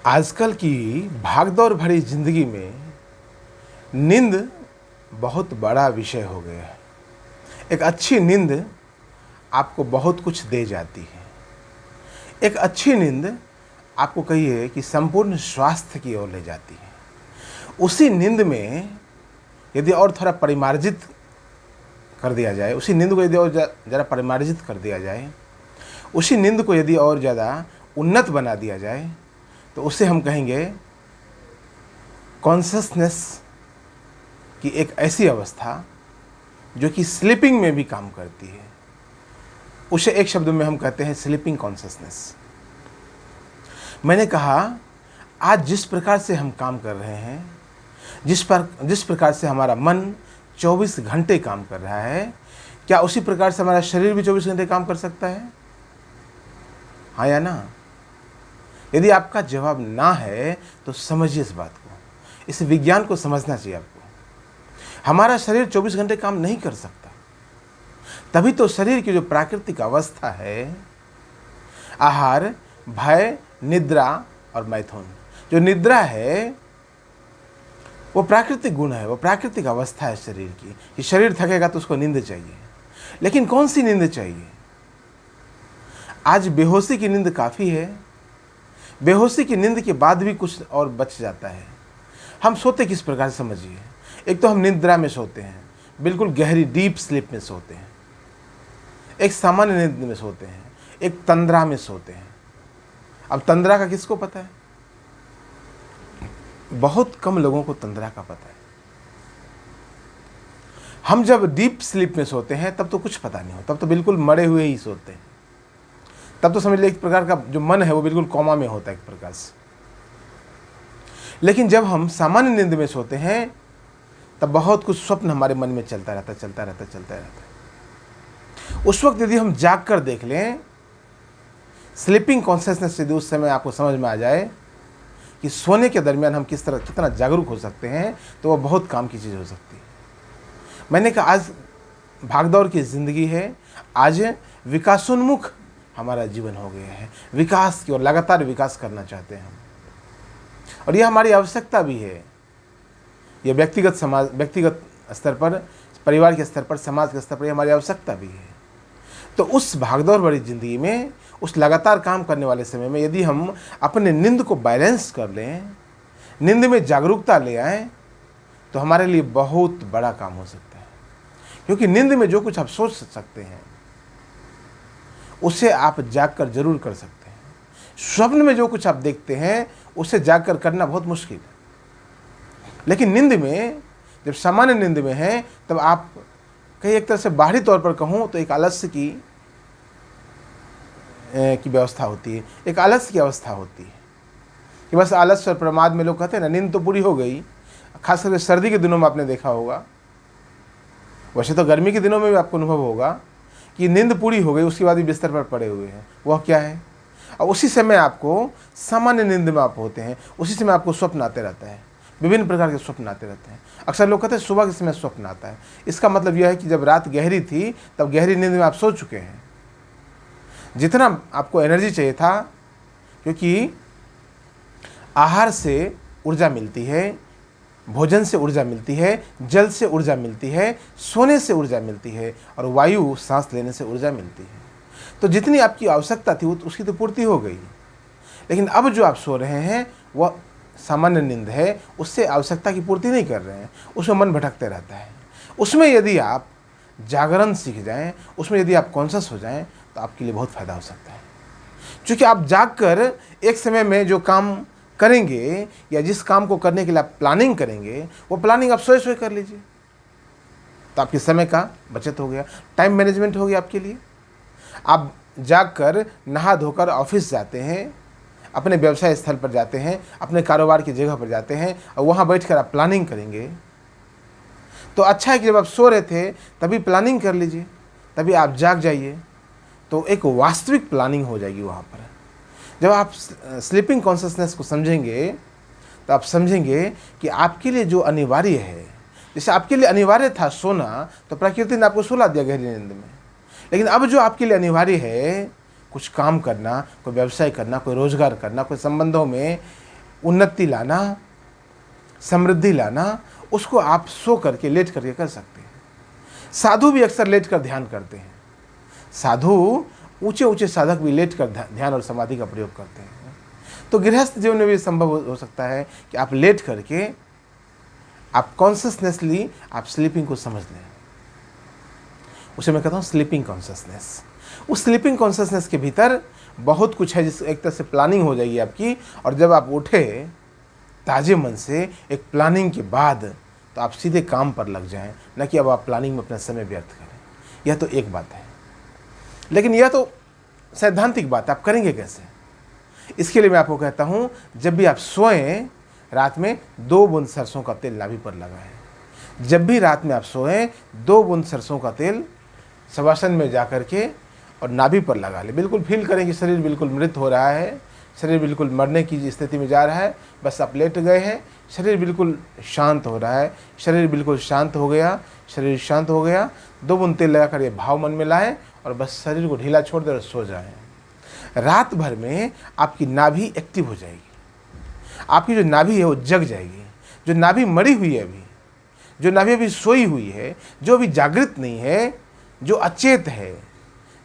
आजकल की भागदौड़ भरी जिंदगी में नींद बहुत बड़ा विषय हो गया है। एक अच्छी नींद आपको बहुत कुछ दे जाती है। एक अच्छी नींद आपको कहिए कि संपूर्ण स्वास्थ्य की ओर ले जाती है। उसी नींद में यदि और थोड़ा परिमार्जित कर दिया जाए, उसी नींद को यदि और ज़रा परिमार्जित कर दिया जाए, उसी नींद को यदि और ज़्यादा उन्नत बना दिया जाए, तो उसे हम कहेंगे कॉन्शसनेस की एक ऐसी अवस्था जो कि स्लीपिंग में भी काम करती है। उसे एक शब्द में हम कहते हैं स्लीपिंग कॉन्शसनेस। मैंने कहा आज जिस प्रकार से हम काम कर रहे हैं, जिस प्रकार से हमारा मन 24 घंटे काम कर रहा है, क्या उसी प्रकार से हमारा शरीर भी 24 घंटे काम कर सकता है? हाँ या ना? यदि आपका जवाब ना है तो समझिए इस बात को, इस विज्ञान को समझना चाहिए आपको। हमारा शरीर 24 घंटे काम नहीं कर सकता। तभी तो शरीर की जो प्राकृतिक अवस्था है, आहार, भय, निद्रा और मैथुन, जो निद्रा है वो प्राकृतिक गुण है, वो प्राकृतिक अवस्था है शरीर की, कि शरीर थकेगा तो उसको नींद चाहिए। लेकिन कौन सी नींद चाहिए? आज बेहोशी की नींद काफ़ी है। बेहोशी की नींद के बाद भी कुछ और बच जाता है। हम सोते किस प्रकार से समझिए। एक तो हम निद्रा में सोते हैं, बिल्कुल गहरी डीप स्लीप में सोते हैं। एक सामान्य नींद में सोते हैं, एक तंद्रा में सोते हैं। अब तंद्रा का किसको पता है? बहुत कम लोगों को तंद्रा का पता है। हम जब डीप स्लीप में सोते हैं तब तो कुछ पता नहीं होता, तब तो बिल्कुल मरे हुए ही सोते हैं। तब तो समझ लीजिए एक प्रकार का जो मन है वो बिल्कुल कोमा में होता है एक प्रकार से। लेकिन जब हम सामान्य नींद में सोते हैं तब बहुत कुछ स्वप्न हमारे मन में चलता रहता है। उस वक्त यदि हम जाग कर देख लें, स्लीपिंग कॉन्शियसनेस यदि उस समय आपको समझ में आ जाए कि सोने के दरमियान हम कितना जागरूक हो सकते हैं, तो वह बहुत काम की चीज़ हो सकती है। मैंने कहा आज भागदौड़ की ज़िंदगी है, आज विकासोन्मुख हमारा जीवन हो गया है। विकास की ओर लगातार विकास करना चाहते हैं हम, और यह हमारी आवश्यकता भी है। यह व्यक्तिगत स्तर पर, परिवार के स्तर पर, समाज के स्तर पर हमारी आवश्यकता भी है। तो उस भागदौड़ भरी जिंदगी में, उस लगातार काम करने वाले समय में यदि हम अपने नींद को बैलेंस कर लें, नींद में जागरूकता ले आएँ, तो हमारे लिए बहुत बड़ा काम हो सकता है। क्योंकि नींद में जो कुछ आप सोच सकते हैं उसे आप जागकर जरूर कर सकते हैं। स्वप्न में जो कुछ आप देखते हैं उसे जागकर करना बहुत मुश्किल है। लेकिन नींद में, जब सामान्य नींद में हैं, तब आप कहीं एक तरह से बाहरी तौर पर कहूँ तो एक आलस्य की व्यवस्था होती है, एक आलस्य की अवस्था होती है कि बस आलस्य और प्रमाद में लोग कहते हैं ना, नींद तो पूरी हो गई। खास करके सर्दी के दिनों में आपने देखा होगा, वैसे तो गर्मी के दिनों में भी आपको अनुभव होगा कि नींद पूरी हो गई, उसके बाद भी बिस्तर पर पड़े हुए हैं। वह क्या है? और उसी समय आपको, सामान्य नींद में आप होते हैं, उसी समय आपको स्वप्न आते रहता है, विभिन्न प्रकार के स्वप्न आते रहते हैं। अक्सर लोग कहते हैं सुबह के समय स्वप्न आता है। इसका मतलब यह है कि जब रात गहरी थी तब गहरी नींद में आप सो चुके हैं। जितना आपको एनर्जी चाहिए था, क्योंकि आहार से ऊर्जा मिलती है, भोजन से ऊर्जा मिलती है, जल से ऊर्जा मिलती है, सोने से ऊर्जा मिलती है, और वायु सांस लेने से ऊर्जा मिलती है। तो जितनी आपकी आवश्यकता थी उसकी तो पूर्ति हो गई। लेकिन अब जो आप सो रहे हैं वह सामान्य नींद है, उससे आवश्यकता की पूर्ति नहीं कर रहे हैं, उसमें मन भटकते रहता है। उसमें यदि आप जागरण सीख जाएं, उसमें यदि आप कॉन्शस हो जाएं, तो आपके लिए बहुत फ़ायदा हो सकता है। क्योंकि आप जागकर एक समय में जो काम करेंगे, या जिस काम को करने के लिए आप प्लानिंग करेंगे, वो प्लानिंग आप सोए कर लीजिए, तो आपके समय का बचत हो गया, टाइम मैनेजमेंट हो गया आपके लिए। आप जागकर नहा धोकर ऑफिस जाते हैं, अपने व्यवसाय स्थल पर जाते हैं, अपने कारोबार की जगह पर जाते हैं, और वहाँ बैठकर आप प्लानिंग करेंगे। तो अच्छा है कि जब आप सो रहे थे तभी प्लानिंग कर लीजिए, तभी आप जाग जाइए, तो एक वास्तविक प्लानिंग हो जाएगी वहाँ पर। जब आप स्लीपिंग कॉन्शसनेस को समझेंगे तो आप समझेंगे कि आपके लिए जो अनिवार्य है, जैसे आपके लिए अनिवार्य था सोना, तो प्रकृति ने आपको सुला दिया गहरी नींद में। लेकिन अब जो आपके लिए अनिवार्य है, कुछ काम करना, कोई व्यवसाय करना, कोई रोजगार करना, कोई संबंधों में उन्नति लाना, समृद्धि लाना, उसको आप सो करके, लेट करके कर सकते हैं। साधु भी अक्सर लेट कर ध्यान करते हैं। साधु, ऊंचे ऊंचे साधक भी लेट कर ध्यान और समाधि का प्रयोग करते हैं। तो गृहस्थ जीवन में भी संभव हो सकता है कि आप लेट करके, आप कॉन्शियसनेसली आप स्लीपिंग को समझ लें। उसे मैं कहता हूँ स्लीपिंग कॉन्शियसनेस। उस स्लीपिंग कॉन्शियसनेस के भीतर बहुत कुछ है, जिस एक तरह से प्लानिंग हो जाएगी आपकी। और जब आप उठे ताजे मन से एक प्लानिंग के बाद, तो आप सीधे काम पर लग जाएं, न कि अब आप प्लानिंग में अपना समय व्यर्थ करें। यह तो एक बात है, लेकिन यह तो सैद्धांतिक बात है, आप करेंगे कैसे? इसके लिए मैं आपको कहता हूँ, जब भी आप सोएं, रात में 2 बूंद सरसों का तेल नाभि पर लगाएं। जब भी रात में आप सोएं, 2 बूंद सरसों का तेल शवासन में जा कर के और नाभि पर लगा ले। बिल्कुल फील करें कि शरीर बिल्कुल मृत हो रहा है, शरीर बिल्कुल मरने की स्थिति में जा रहा है। बस आप लेट गए हैं, शरीर बिल्कुल शांत हो रहा है, शरीर बिल्कुल शांत हो गया, शरीर शांत हो गया। 2 बूंद तेल लगाकर ये भाव मन में लाएं और बस शरीर को ढीला छोड़ दें और सो जाएं। रात भर में आपकी नाभि एक्टिव हो जाएगी, आपकी जो नाभि है वो जग जाएगी। जो नाभि मरी हुई है अभी, जो नाभि अभी सोई हुई है, जो अभी जागृत नहीं है, जो अचेत है,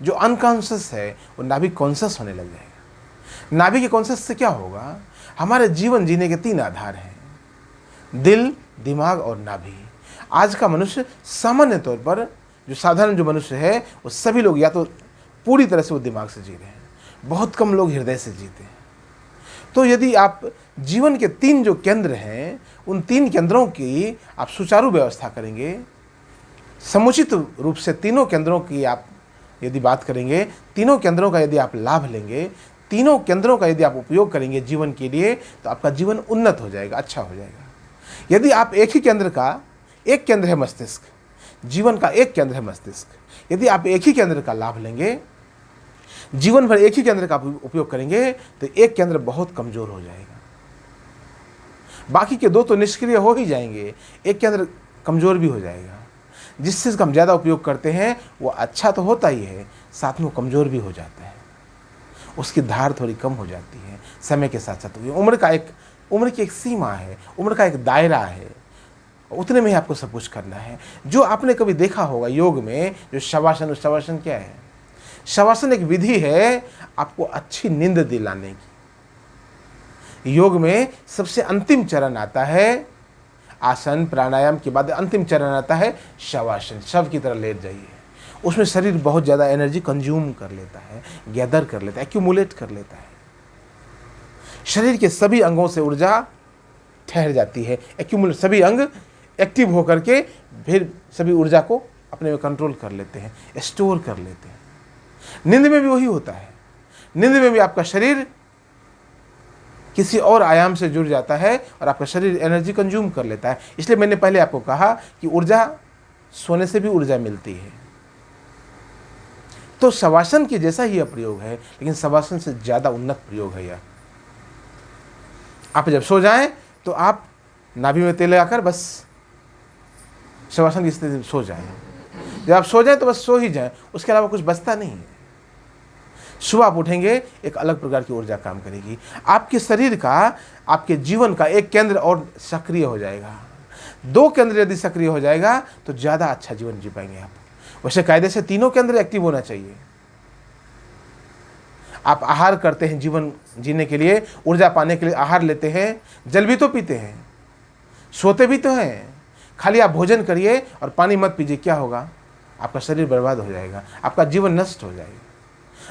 जो अनकॉन्शियस है, वो नाभि कॉन्शियस होने लग जाएगा। नाभि के कॉन्शियस से क्या होगा? हमारे जीवन जीने के 3 आधार हैं, दिल, दिमाग और नाभि। आज का मनुष्य सामान्य तौर पर, जो साधारण जो मनुष्य है, वो सभी लोग या तो पूरी तरह से वो दिमाग से जी रहे हैं, बहुत कम लोग हृदय से जीते हैं। तो यदि आप जीवन के 3 जो केंद्र हैं, उन 3 केंद्रों की आप सुचारू व्यवस्था करेंगे, समुचित रूप से तीनों केंद्रों की आप यदि बात करेंगे, तीनों केंद्रों का यदि आप लाभ लेंगे, तीनों केंद्रों का यदि आप उपयोग करेंगे जीवन के लिए, तो आपका जीवन उन्नत हो जाएगा, अच्छा हो जाएगा। यदि आप एक ही केंद्र का, एक केंद्र है मस्तिष्क, जीवन का एक केंद्र है मस्तिष्क, यदि आप एक ही केंद्र का लाभ लेंगे, जीवन भर एक ही केंद्र का उपयोग करेंगे, तो एक केंद्र बहुत कमजोर हो जाएगा, बाकी के 2 तो निष्क्रिय हो ही जाएंगे, एक केंद्र कमजोर भी हो जाएगा। जिस चीज़ का हम ज़्यादा उपयोग करते हैं वो अच्छा तो होता ही है, साथ में वो कमज़ोर भी हो जाता है, उसकी धार थोड़ी कम हो जाती है समय के साथ साथ। उम्र की एक सीमा है, उम्र का एक दायरा है, उतने में ही आपको सब कुछ करना है। जो आपने कभी देखा होगा योग में, जो शवासन, शवासन क्या है? शवासन एक विधि है आपको अच्छी नींद दिलाने की। योग में सबसे अंतिम चरण आता है, आसन प्राणायाम के बाद अंतिम चरण आता है शवासन। शव की तरह लेट जाइए। उसमें शरीर बहुत ज़्यादा एनर्जी कंज्यूम कर लेता है, गैदर कर लेता है, एक्यूमुलेट कर लेता है। शरीर के सभी अंगों से ऊर्जा ठहर जाती है, एक्यूमुलेट, सभी अंग एक्टिव होकर के फिर सभी ऊर्जा को अपने में कंट्रोल कर लेते हैं, स्टोर कर लेते हैं। नींद में भी वही होता है। नींद में भी आपका शरीर किसी और आयाम से जुड़ जाता है और आपका शरीर एनर्जी कंज्यूम कर लेता है। इसलिए मैंने पहले आपको कहा कि ऊर्जा सोने से भी ऊर्जा मिलती है। तो शवासन के जैसा ही यह प्रयोग है, लेकिन शवासन से ज़्यादा उन्नत प्रयोग है यह। आप जब सो जाएं तो आप नाभि में तेल लगाकर बस शवासन की स्थिति में सो जाएं। जब आप सो जाएं तो बस सो ही जाएं, उसके अलावा कुछ बचता नहीं है। सुबह आप उठेंगे, एक अलग प्रकार की ऊर्जा काम करेगी। आपके शरीर का, आपके जीवन का एक केंद्र और सक्रिय हो जाएगा। 2 केंद्र यदि सक्रिय हो जाएगा तो ज़्यादा अच्छा जीवन जी पाएंगे आप। वैसे कायदे से 3 केंद्र एक्टिव होना चाहिए। आप आहार करते हैं, जीवन जीने के लिए, ऊर्जा पाने के लिए आहार लेते हैं, जल भी तो पीते हैं, सोते भी तो हैं। खाली आप भोजन करिए और पानी मत पीजिए, क्या होगा? आपका शरीर बर्बाद हो जाएगा, आपका जीवन नष्ट हो जाएगा।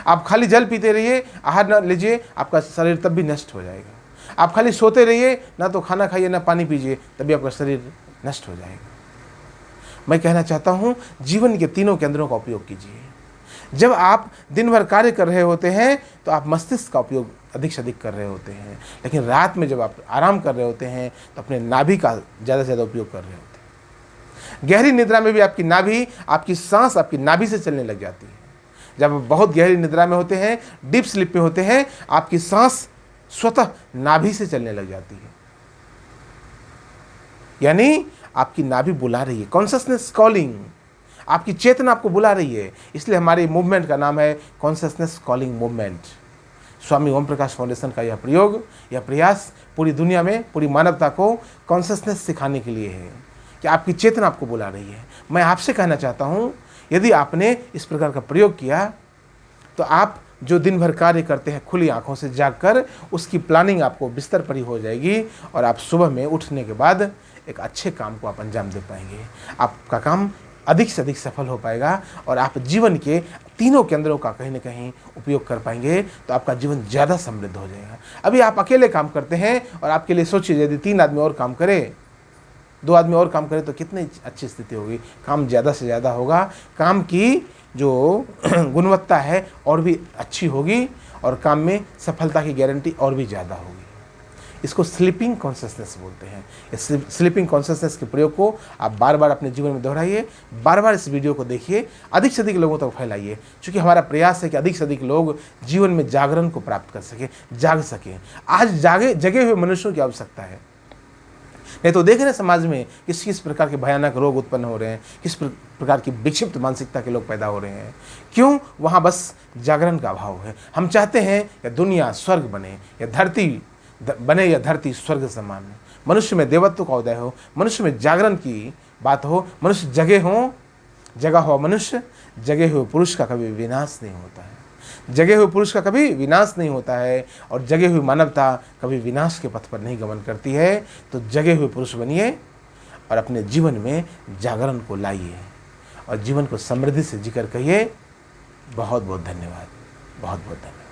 आप खाली जल पीते रहिए, आहार न लीजिए, आपका शरीर तब भी नष्ट हो जाएगा। आप खाली सोते रहिए, ना तो खाना खाइए ना पानी पीजिए, तभी आपका शरीर नष्ट हो जाएगा। मैं कहना चाहता हूँ, जीवन के 3 केंद्रों का उपयोग कीजिए। जब आप दिन भर कार्य कर रहे होते हैं तो आप मस्तिष्क का उपयोग अधिक से अधिक कर रहे होते हैं, लेकिन रात में जब आप आराम कर रहे होते हैं तो अपने नाभि का ज़्यादा से ज़्यादा उपयोग कर रहे होते हैं। गहरी निद्रा में भी आपकी नाभि, आपकी सांस आपकी नाभि से चलने लग जाती है। जब आप बहुत गहरी निद्रा में होते हैं, डीप स्लीप में होते हैं, आपकी सांस स्वतः नाभि से चलने लग जाती है, यानी आपकी नाभि बुला रही है, कॉन्शियसनेस कॉलिंग, आपकी चेतना आपको बुला रही है। इसलिए हमारी मूवमेंट का नाम है कॉन्शियसनेस कॉलिंग मूवमेंट। स्वामी ओम प्रकाश फाउंडेशन का यह प्रयोग, यह प्रयास पूरी दुनिया में पूरी मानवता को कॉन्शसनेस सिखाने के लिए है कि आपकी चेतना आपको बुला रही है। मैं आपसे कहना चाहता हूँ, यदि आपने इस प्रकार का प्रयोग किया तो आप जो दिन भर कार्य करते हैं खुली आंखों से जागकर, उसकी प्लानिंग आपको बिस्तर पर ही हो जाएगी और आप सुबह में उठने के बाद एक अच्छे काम को आप अंजाम दे पाएंगे। आपका काम अधिक से अधिक सफल हो पाएगा और आप जीवन के तीनों केंद्रों का कहीं ना कहीं उपयोग कर पाएंगे, तो आपका जीवन ज़्यादा समृद्ध हो जाएगा। अभी आप अकेले काम करते हैं और आपके लिए सोचिए, यदि 3 आदमी और काम करें, 2 आदमी और काम करें तो कितनी अच्छी स्थिति होगी। काम ज़्यादा से ज़्यादा होगा, काम की जो गुणवत्ता है और भी अच्छी होगी और काम में सफलता की गारंटी और भी ज़्यादा होगी। इसको स्लीपिंग कॉन्शसनेस बोलते हैं। इस स्लीपिंग कॉन्शसनेस के प्रयोग को आप बार बार अपने जीवन में दोहराइए, बार बार इस वीडियो को देखिए, अधिक से अधिक लोगों तक फैलाइए, क्योंकि हमारा प्रयास है कि अधिक से अधिक लोग जीवन में जागरण को प्राप्त कर सकें, जाग सकें। आज जगे हुए मनुष्यों की आवश्यकता है। नहीं तो देख रहे हैं समाज में किस किस प्रकार के भयानक रोग उत्पन्न हो रहे हैं, किस प्रकार की विक्षिप्त मानसिकता के लोग पैदा हो रहे हैं। क्यों? वहाँ बस जागरण का अभाव है। हम चाहते हैं कि दुनिया स्वर्ग बने, या धरती बने या धरती स्वर्ग समान, मनुष्य में देवत्व का उदय हो, मनुष्य में जागरण की बात हो, मनुष्य जगे हो। जगा हुआ मनुष्य, जगे हुए पुरुष का कभी विनाश नहीं होता है। जगे हुए पुरुष का कभी विनाश नहीं होता है और जगे हुई मानवता कभी विनाश के पथ पर नहीं गमन करती है। तो जगे हुए पुरुष बनिए और अपने जीवन में जागरण को लाइए और जीवन को समृद्धि से जीकर कहिए। बहुत बहुत धन्यवाद, बहुत बहुत धन्यवाद।